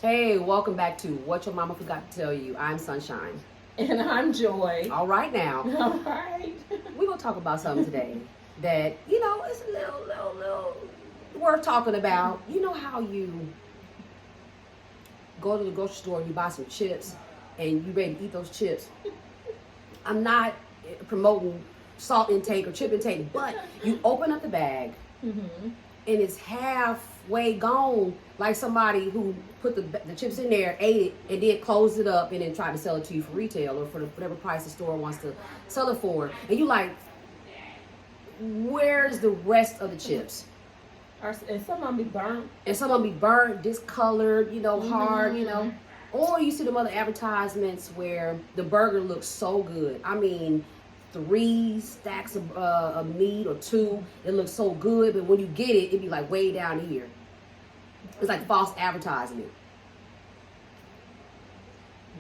Hey, welcome back to What Your Mama Forgot to Tell You. I'm Sunshine. And I'm Joy. All right now, All right. we're going to talk about something today that, is a little worth talking about. You know how you go to the grocery store and you buy some chips and you ready to eat those chips? I'm not promoting salt intake or chip intake, but you open up the bag Mm-hmm. and it's halfway gone, like somebody who put the chips in there, ate it, and then closed it up and then tried to sell it to you for retail or for whatever price the store wants to sell it for. And you like, where's the rest of the chips? And some of them be burnt. And some of them be burnt, discolored, hard, Mm-hmm. Or you see them other advertisements where the burger looks so good. I mean, 3 stacks of meat or 2, it looks so good, but when you get it, it be like way down here. It's like false advertisement.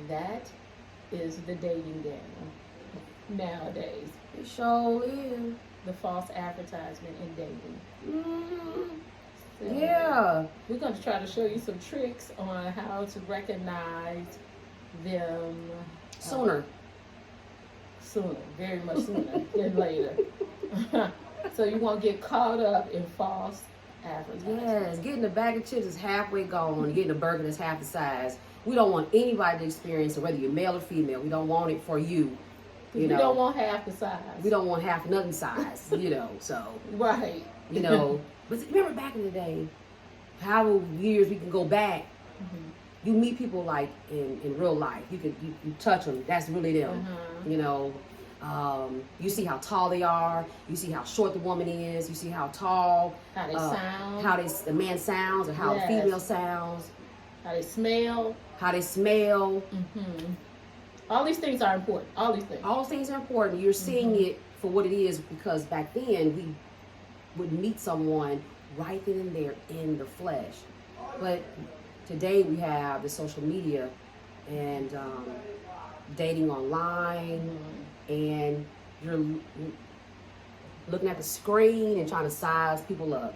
That is the dating game nowadays. It sure is. The false advertisement in dating. Mm-hmm. So Yeah. we're going to try to show you some tricks on how to recognize them Sooner. sooner, very much sooner than later. So you won't get caught up in false advertising. Yes, getting a bag of chips is halfway gone. Getting a burger that's half the size. We don't want anybody to experience it, whether you're male or female. We don't want it for you. We don't want half the size. We don't want half nothing size, so, Right. But remember back in the day, how years we can go back, Mhm. you meet people like in real life. You touch them. That's really them. You see how tall they are. You see how short the woman is. You see how tall. How they sound. How the man sounds or how the Yes. female sounds. How they smell. How they smell. Mm-hmm. All these things are important. All these things. All those things are important. You're seeing it for what it is because back then we would meet someone right then and there in the flesh. But today we have the social media and dating online, and you're looking at the screen and trying to size people up.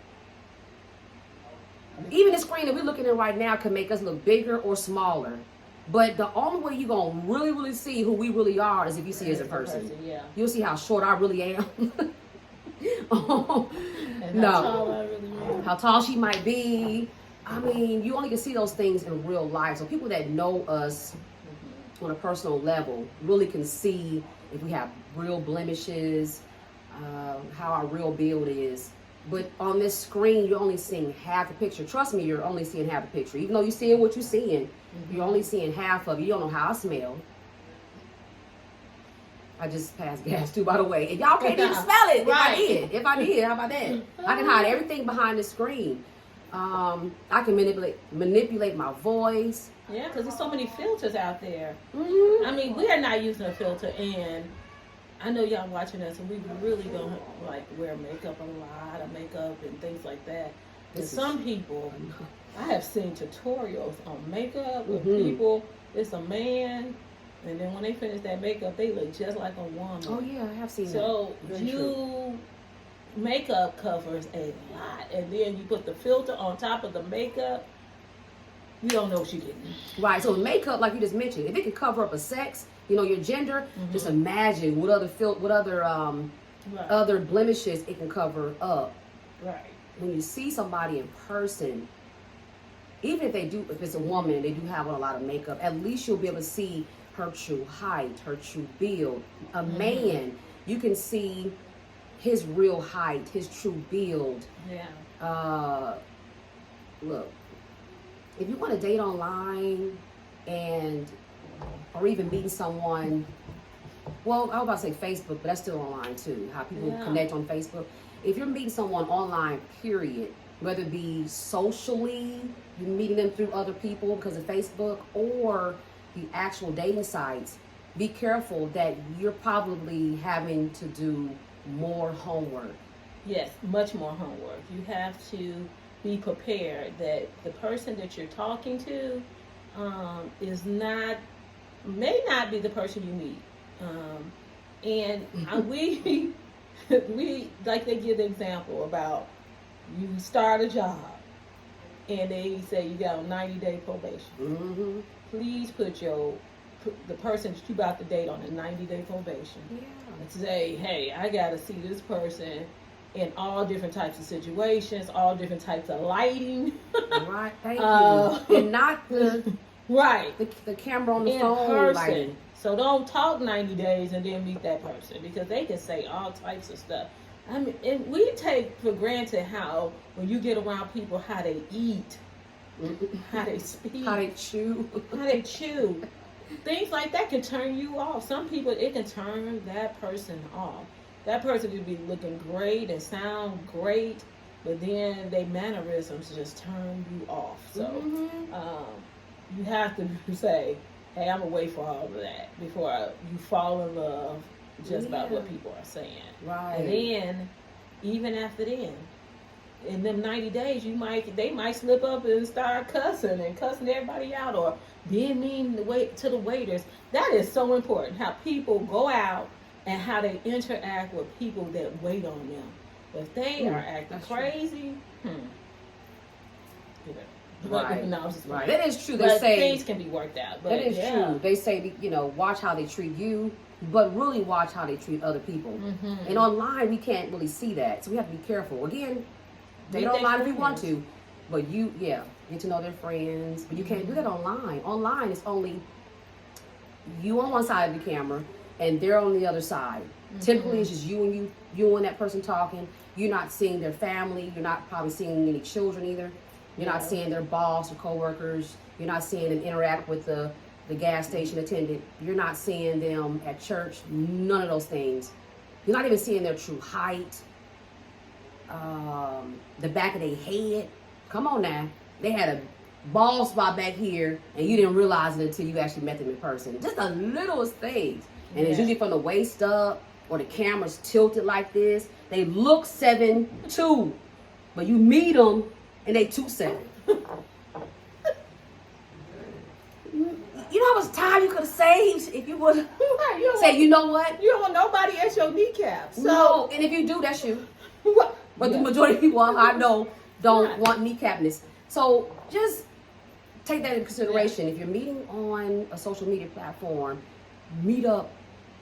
Even the screen that we're looking at right now can make us look bigger or smaller. But the only way you're going to really, really see who we really are is if you see us in person. Yeah. You'll see how short I really am. And how tall I really am. How tall she might be. I mean, you only can see those things in real life. So people that know us on a personal level really can see if we have real blemishes, how our real build is. But on this screen, you're only seeing half the picture. Trust me, you're only seeing half the picture. Even though you're seeing what you're seeing, you're only seeing half of it. You don't know how I smell. I just passed gas too, by the way. And y'all can't even smell it. Right. If I did, how about that? I can hide everything behind the screen. I can manipulate my voice. Yeah, because there's so many filters out there. Mm-hmm. I mean, we are not using a filter, and I know y'all watching us, and we really don't like wear makeup, a lot of makeup and things like that. But some people, I have seen tutorials on makeup of people. It's a man, and then when they finish that makeup, they look just like a woman. Oh yeah, I have seen that. So Very true. makeup covers a lot, and then you put the filter on top of the makeup. You don't know what you're getting. Right. So makeup, like you just mentioned, if it can cover up a sex, your gender, just imagine what other other blemishes it can cover up. Right. When you see somebody in person, even if it's a woman, they do have on a lot of makeup, at least you'll be able to see her true height, her true build. A man, you can see his real height, his true build. Yeah. Look, if you want to date online or even meeting someone, well, I was about to say Facebook, but that's still online too, how people connect on Facebook. If you're meeting someone online, period, whether it be socially, you're meeting them through other people because of Facebook, or the actual dating sites, be careful that you're probably having to do more homework. Yes, much more homework. You have to be prepared that the person that you're talking to may not be the person you meet. We like they give the example about you start a job and they say you got a 90-day probation. Mm-hmm. Please put the person that you about to date on a 90-day probation. Yeah. And say, hey, I got to see this person in all different types of situations, all different types of lighting. Right. Thank you. And not right. The camera on the in phone. person. Lighting. So don't talk 90 days and then meet that person, because they can say all types of stuff. I mean, and we take for granted how, when you get around people, how they eat, how they speak, How they chew. how they chew. Things like that can turn you off. Some people, it can turn that person off. That person could be looking great and sound great, but then their mannerisms just turn you off. So you have to say, hey, I'm away for all of that before you fall in love just about what people are saying. Right. And then, even after then, in them 90 days, they might slip up and start cussing everybody out, or being mean to the waiters. That is so important, how people go out and how they interact with people that wait on them. If they are acting crazy, Right. No, right. That is true. They but say things can be worked out. But that is true. They say, watch how they treat you, but really watch how they treat other people. Mm-hmm. And online, we can't really see that, so we have to be careful. Again, they don't mind if you want to, but get to know their friends. But you can't do that online. Online, it's only you on one side of the camera, and they're on the other side. Mm-hmm. Typically, it's just you and that person talking. You're not seeing their family. You're not probably seeing any children either. You're not seeing their boss or coworkers. You're not seeing them interact with the gas station attendant. You're not seeing them at church. None of those things. You're not even seeing their true height, the back of their head. Come on now. They had a bald spot back here, and you didn't realize it until you actually met them in person. Just the littlest things. And it's usually from the waist up, or the camera's tilted like this. They look 7'2", but you meet them, and they 2'7". You know how much time you could have saved if you would say, you know what? You don't want nobody at your kneecaps. So. No, and if you do, that's you. But the majority of people I know don't want kneecapness. So just take that into consideration. If you're meeting on a social media platform, meet up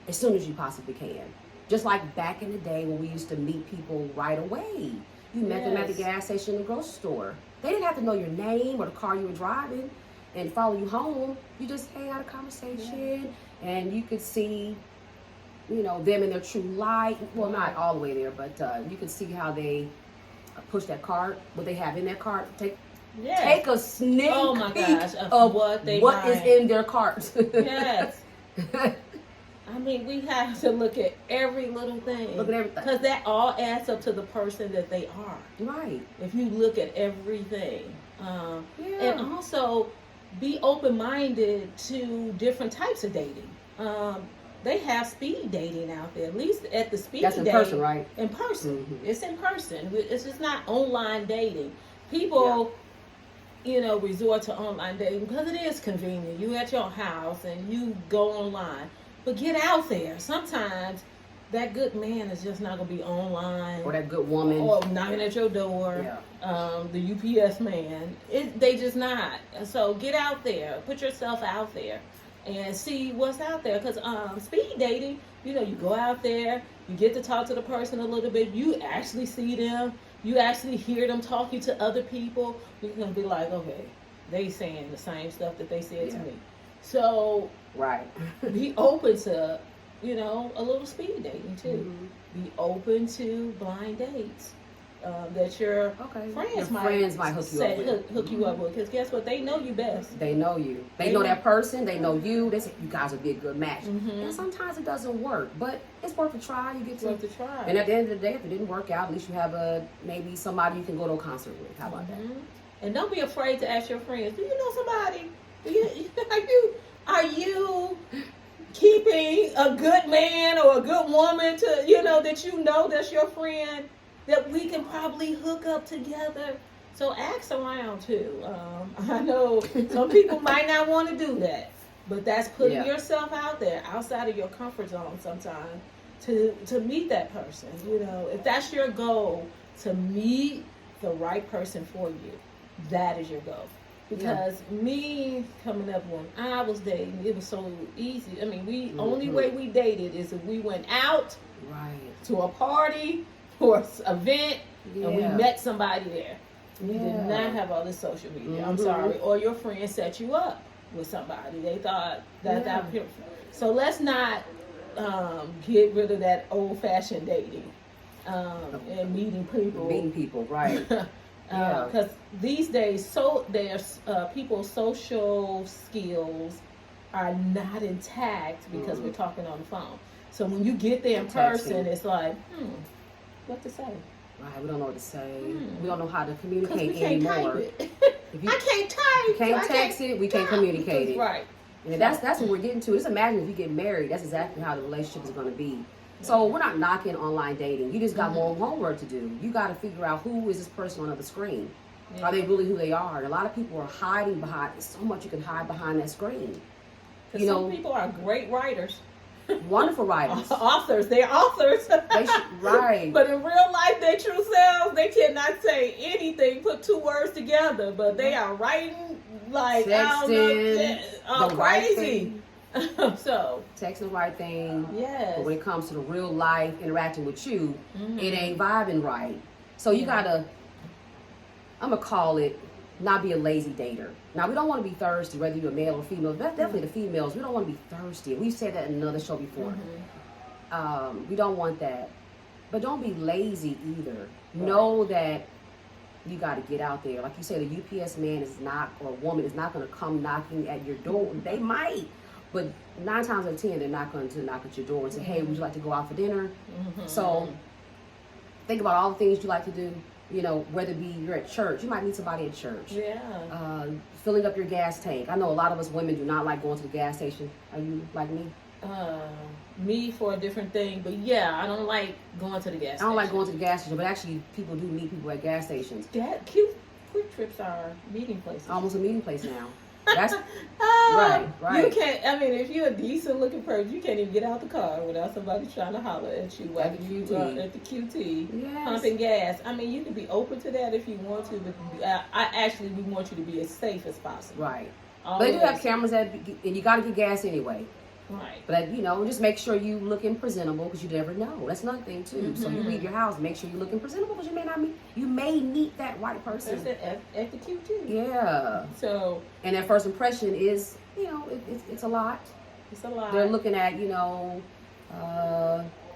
as soon as you possibly can. Just like back in the day when we used to meet people right away. You met them at the gas station in the grocery store. They didn't have to know your name or the car you were driving and follow you home. You just had a conversation and you could see, them in their true light. Well, not all the way there, but you could see how they push that cart, what they have in that cart. Take a sneak peek of what is in their cart. Yes. I mean, we have to look at every little thing. Look at everything. Because that all adds up to the person that they are. Right. If you look at everything. And also, be open-minded to different types of dating. They have speed dating out there. At least at the speed dating. That's in person, right? In person. Mm-hmm. It's in person. It's just not online dating. People... resort to online dating because it is convenient. You at your house and you go online. But get out there. Sometimes that good man is just not going to be online. Or that good woman. Or knocking at your door. Yeah. The UPS man. They just not. So get out there. Put yourself out there. And see what's out there. Because speed dating, you go out there. You get to talk to the person a little bit. You actually see them. You actually hear them talking to other people. You're going to be like, okay, they saying the same stuff that they said to me. So, right. Be open to, a little speed dating too. Mm-hmm. Be open to blind dates that your friends might hook you up with. Because guess what? They know you best. They know you. They know that person. They know you. They say you guys would be a good match. Mm-hmm. And sometimes it doesn't work, but it's worth a try. You get to try. And at the end of the day, if it didn't work out, at least you have maybe somebody you can go to a concert with. How about that? And don't be afraid to ask your friends. Do you know somebody? Are you keeping a good man or a good woman to that's your friend that we can probably hook up together? So ask around too. I know some people might not want to do that, but that's putting yourself out there outside of your comfort zone sometimes to meet that person. If that's your goal, to meet the right person for you. that is your goal. Because me coming up when I was dating, it was so easy. I mean, we only way we dated is if we went out to a party or event and we met somebody there. We did not have all this social media. I'm sorry. Or your friend set you up with somebody. They thought that so let's not get rid of that old-fashioned dating and meeting people. Right. Because these days, there's people's social skills are not intact because we're talking on the phone. So when you get there in person, it's like, what to say? Right, we don't know what to say. We don't know how to communicate we can't anymore. Type it. If you I can't type. You can't text it. We can't communicate it. Right. And that's what we're getting to. Just imagine if you get married. That's exactly how the relationship is going to be. So we're not knocking online dating. You just got more homework to do. You got to figure out who is this person on the screen. Are they really who they are? And a lot of people are hiding behind. There's so much you can hide behind that screen. You know, some people are great writers. Wonderful writers. Authors. They're authors. Right. But in real life, their true selves, they cannot say anything, put two words together, but they are writing like, texting, the crazy. So text the right thing. Yes. But when it comes to the real life interacting with you, it ain't vibing right. So you gotta, I'm gonna call it, not be a lazy dater. Now we don't want to be thirsty, whether you're a male or female. That's definitely the females. We don't want to be thirsty. We've said that in another show before. We don't want that, but don't be lazy either. Right. Know that you got to get out there. Like you say, the UPS man is not, or woman is not going to come knocking at your door. They might, but 9 times out of 10, they're not going to knock at your door and say, "Hey, would you like to go out for dinner?" So think about all the things you like to do. You know, whether it be you're at church, you might meet somebody at church. Filling up your gas tank. I know a lot of us women do not like going to the gas station. Are you like me? Me for a different thing, but I don't like going to the gas station. I don't like going to the gas station, but actually people do meet people at gas stations. Quick trips are meeting places. Almost a meeting place now. That's right. You can't. I mean, if you're a decent looking person, you can't even get out the car without somebody trying to holler at you at the QT. At the QT, pumping gas. I mean, you can be open to that if you want to, but we want you to be as safe as possible. Right. Always. But they do have cameras and you got to get gas anyway. Right. But just make sure you looking presentable because you never know. That's another thing too. So you leave your house, make sure you're looking presentable because you may meet that right person at the QT. Yeah. So and that first impression is it's a lot. It's a lot. They're looking at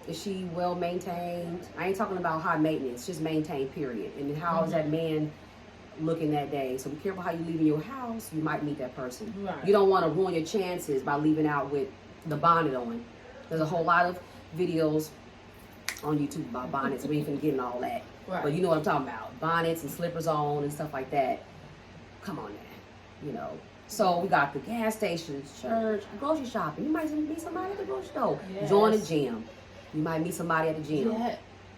is she well maintained? I ain't talking about high maintenance, just maintained period. And how is that man looking that day? So be careful how you leave in your house. You might meet that person. Right. You don't want to ruin your chances by leaving out with the bonnet on. There's a whole lot of videos on YouTube about bonnets. We ain't finna get in all that. Right. But you know what I'm talking about. Bonnets and slippers on and stuff like that. Come on now. So we got the gas station, church, grocery shopping. You might meet somebody at the grocery store. Yes. Join the gym. You might meet somebody at the gym. Yeah.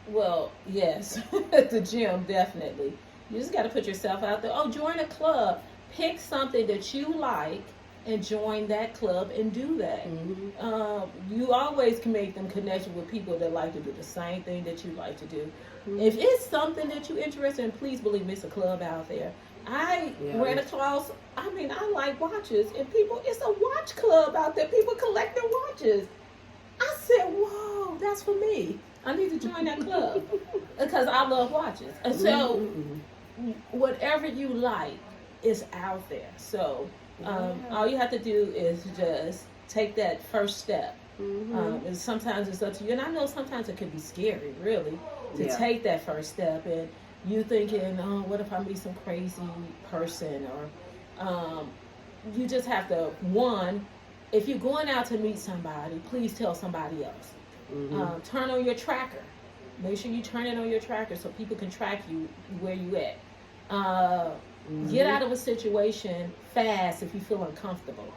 Well, yes. At the gym, definitely. You just got to put yourself out there. Oh, join a club. Pick something that you like and join that club and do that. You always can make them connection with people that like to do the same thing that you like to do. If it's something that you're interested in, please believe me, it's a club out there. I ran across, I like watches, and it's a watch club out there. People collecting watches. I said, whoa, that's for me. I need to join that club because I love watches. And so whatever you like is out there. So all you have to do is just take that first step. And sometimes it's up to you. And I know sometimes it can be scary, really, to take that first step. And you thinking, oh, what if I meet some crazy person? Or you just have to, if you're going out to meet somebody, please tell somebody else. Turn on your tracker. Make sure you turn it on your tracker so people can track you where you at. Get out of a situation fast if you feel uncomfortable.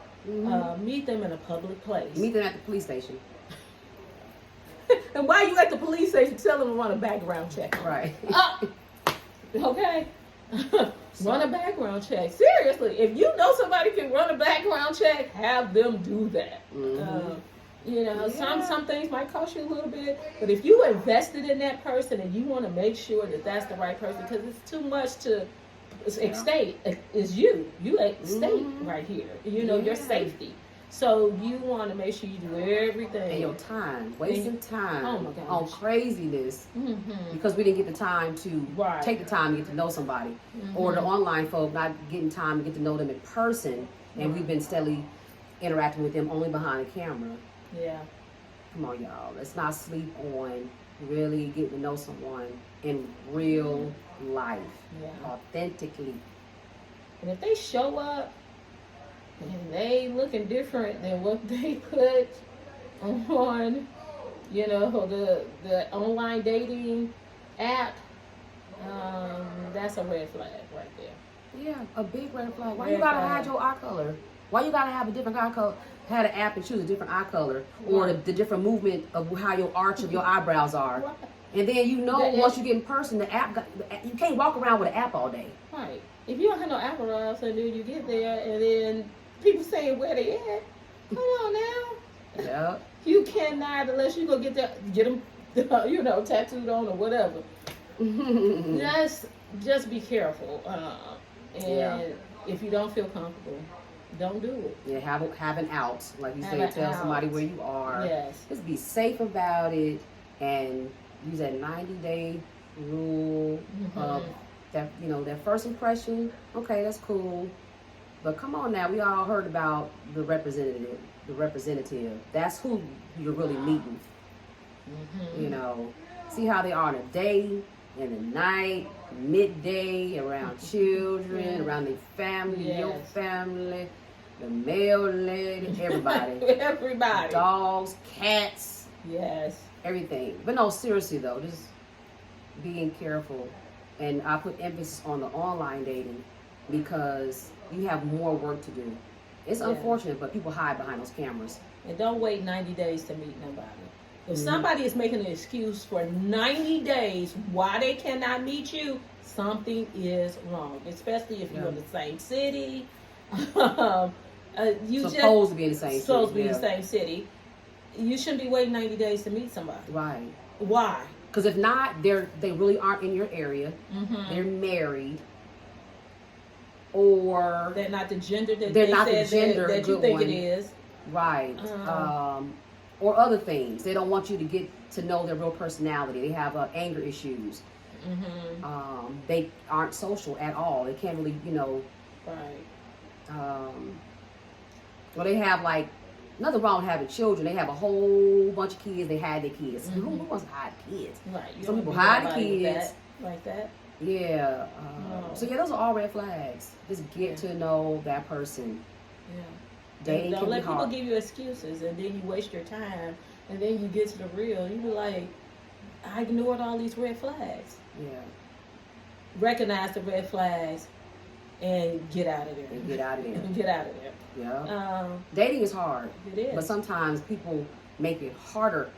Meet them in a public place. Meet them at the police station. And while you at the police station, tell them to run a background check. Right. Okay. Run a background check. Seriously, if you know somebody can run a background check, have them do that. Some things might cost you a little bit, but if you invested in that person and you want to make sure that that's the right person, because it's too much to state is you. You at stake Mhm. right here. You know, your Yeah. safety. So you want to make sure you do everything. And your time, wasting time Oh my gosh. on craziness Mm-hmm. because we didn't get the time to Right. take the time to get to know somebody, or the online folk not getting time to get to know them in person, and we've been steadily interacting with them only behind the camera. Yeah. Come on, y'all. Let's not sleep on really getting to know someone in real life, Yeah. authentically. And if they show up and they looking different than what they put on, you know, the online dating app, that's a red flag right there. Yeah, a big red flag. Why Red you gotta flag. hide your eye color? Why you gotta have a different eye color? Had an app and choose a different eye color, or Right. the different movement of how your arch of your eyebrows are. Right. And then you know, The- once you get in person, you can't walk around with an app all day. Right. If you don't have no apparatus and then you get there and then people saying where they at, come on now. Yeah. You cannot unless you go get them, you know, tattooed on or whatever. Just be careful. And Yeah. if you don't feel comfortable, don't do it. Yeah, have an out, like you Have said. an Tell somebody out. where you are. Yes. Just be safe about it, and use that 90-day rule of that. You know, that first impression. Okay, that's cool, but come on now. We all heard about the representative. The representative. That's who you're really meeting. You know, see how they are in the day, in the night, midday, around children, around their family, your Yes. family, the mail lady, everybody. Everybody. Dogs, cats, Yes. everything. But no, seriously though, just being careful. And I put emphasis on the online dating because you have more work to do. It's Yeah. unfortunate, but people hide behind those cameras. And don't wait 90 days to meet nobody. If somebody is making an excuse for 90 days why they cannot meet you, something is wrong. Especially if you're in the same city. You Supposed to be in the same supposed to city. be in the same city. You shouldn't be waiting 90 days to meet somebody. Right. Why? Because if not, they really aren't in your area. Mm-hmm. They're married, or They're not the gender that They're they not the said gender that you good think one. it is. right, or other things. They don't want you to get to know their real personality. They have anger issues. Mm-hmm. They aren't social at all. They can't really, Right. Well, they have like nothing wrong with having children. They have a whole bunch of kids. They hide their kids. Who wants to hide kids? Right. You Some don't people meet hide the nobody with kids. that, like that. Yeah. No. So yeah, those are all red flags. Just get to know that person. Yeah. Dating Don't can be let people hard. give you excuses and then you waste your time and then you get to the real. You be like, I ignored all these red flags. Yeah. Recognize the red flags and get out of there. And get out of there. Get out of there. Yeah. Dating is hard. It is. But sometimes people make it harder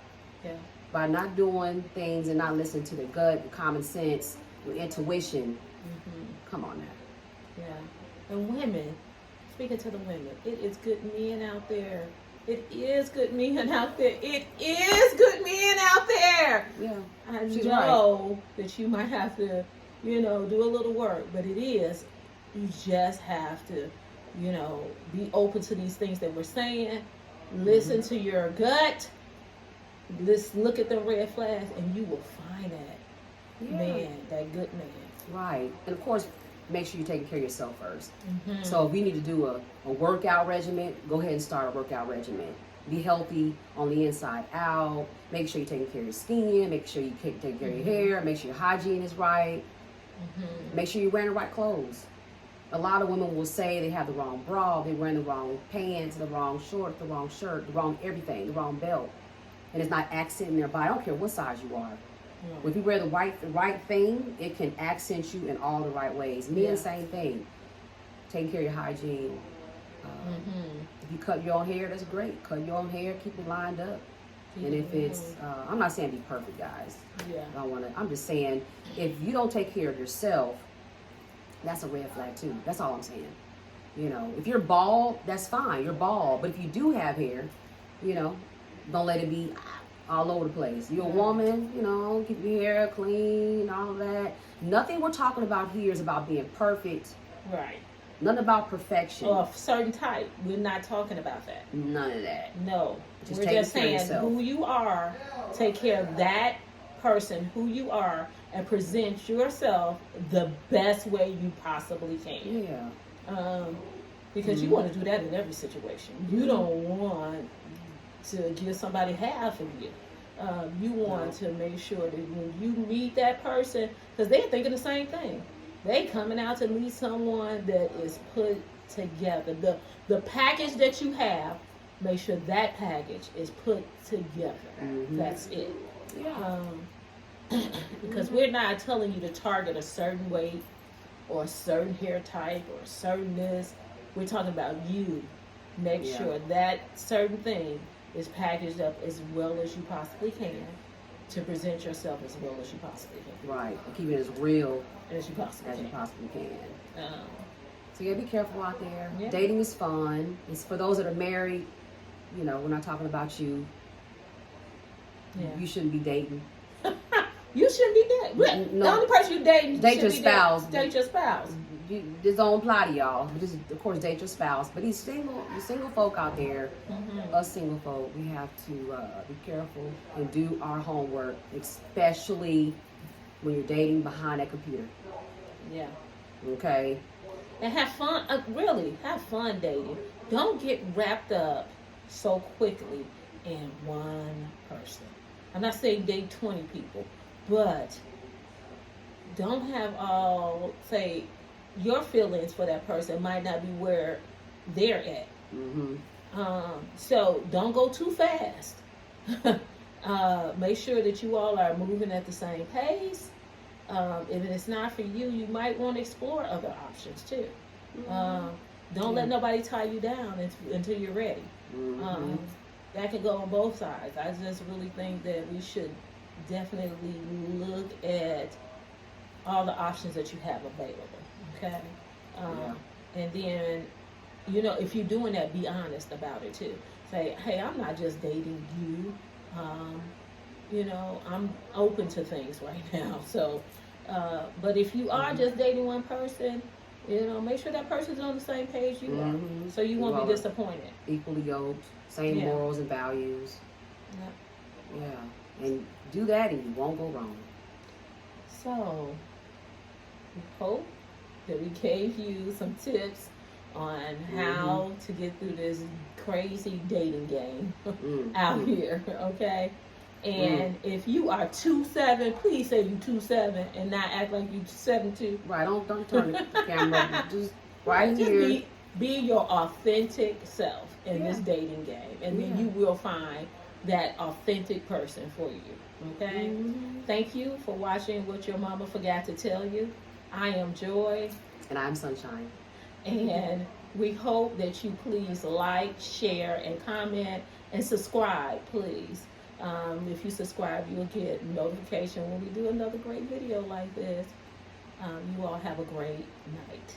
Yeah. by not doing things and not listening to their gut, your common sense, your intuition. Come on now. Yeah. And women, speaking to the women, it is good men out there. It is good men out there. It is good men out there. Yeah. I She's know that you might have to, do a little work, but it is. You just have to, be open to these things that we're saying. Listen to your gut. Let's look at the red flags, and you will find that man, that good man. Right. And of course, make sure you're taking care of yourself first. Mm-hmm. So if you need to do a workout regimen, go ahead and start a workout regimen. Be healthy on the inside out. Make sure you're taking care of your skin. Make sure you take care of your hair. Make sure your hygiene is right. Make sure you're wearing the right clothes. A lot of women will say they have the wrong bra, they're wearing the wrong pants, the wrong shorts, the wrong shirt, the wrong everything, the wrong belt. And it's not accenting their body. I don't care what size you are. If you wear the right thing, it can accent you in all the right ways. Men, same thing. Taking care of your hygiene. If you cut your own hair, that's great. Cut your own hair, keep it lined up. And if it's, I'm not saying be perfect, guys. Yeah. I don't want to. I'm just saying, if you don't take care of yourself, that's a red flag too. That's all I'm saying. If you're bald, that's fine. You're bald. But if you do have hair, don't let it be all over the place. You're a woman, you know, keep your hair clean, all of that. Nothing we're talking about here is about being perfect. Right. Nothing about perfection. Or a certain type. We're not talking about that. None of that. No. Just We're taking just care of saying yourself. who you are, take care of that person, who you are, and present yourself the best way you possibly can. Yeah. Because you want to do that in every situation. You don't want to give somebody half of you. You want to make sure that when you meet that person, because they're thinking the same thing. They coming out to meet someone that is put together. The package that you have, make sure that package is put together. That's it. Yeah. Because we're not telling you to target a certain weight or a certain hair type or a certain this. We're talking about you. Make sure that certain thing is packaged up as well as you possibly can to present yourself as well as you possibly can. Right. And keep it as real As you possibly as you can. possibly can. Um, So yeah, be careful out there. Yeah. Dating is fun. It's for those that are married. You know, we're not talking about you. yeah. You shouldn't be dating. You shouldn't be dating. No. The only person you dating Date should your be spouse. Date your spouse. This don't apply to y'all. But just, of course, date your spouse. But these single folk out there, us single folk, we have to be careful and do our homework, especially when you're dating behind that computer. Yeah. Okay. And have fun. Really, have fun dating. Don't get wrapped up so quickly in one person. I'm not saying date 20 people, but don't have all, say, your feelings for that person might not be where they're at. So don't go too fast. Make sure that you all are moving at the same pace. If it's not for you, you might want to explore other options too. Don't let nobody tie you down until you're ready. That could go on both sides. I just really think that we should definitely look at all the options that you have available. Okay? And then, you know, if you're doing that, be honest about it too. Say, hey, I'm not just dating you. You know, I'm open to things right now. So, but if you are just dating one person, you know, make sure that person's on the same page you are, so you won't be disappointed. Equally yoked, same morals and values. Yeah, and do that, and you won't go wrong. So, we hope that we gave you some tips on how to get through this crazy dating game out here. Okay. And if you are 2'7", please say you 2'7" and not act like you 7'2". Right, don't turn the camera. Just right Just here. be your authentic self in this dating game, and then you will find that authentic person for you. Okay. Thank you for watching What Your Mama Forgot to Tell You. I am Joy, And I'm Sunshine. and we hope that you please like, share, and comment, and subscribe, please. If you subscribe, you'll get notification when we do another great video like this. You all have a great night.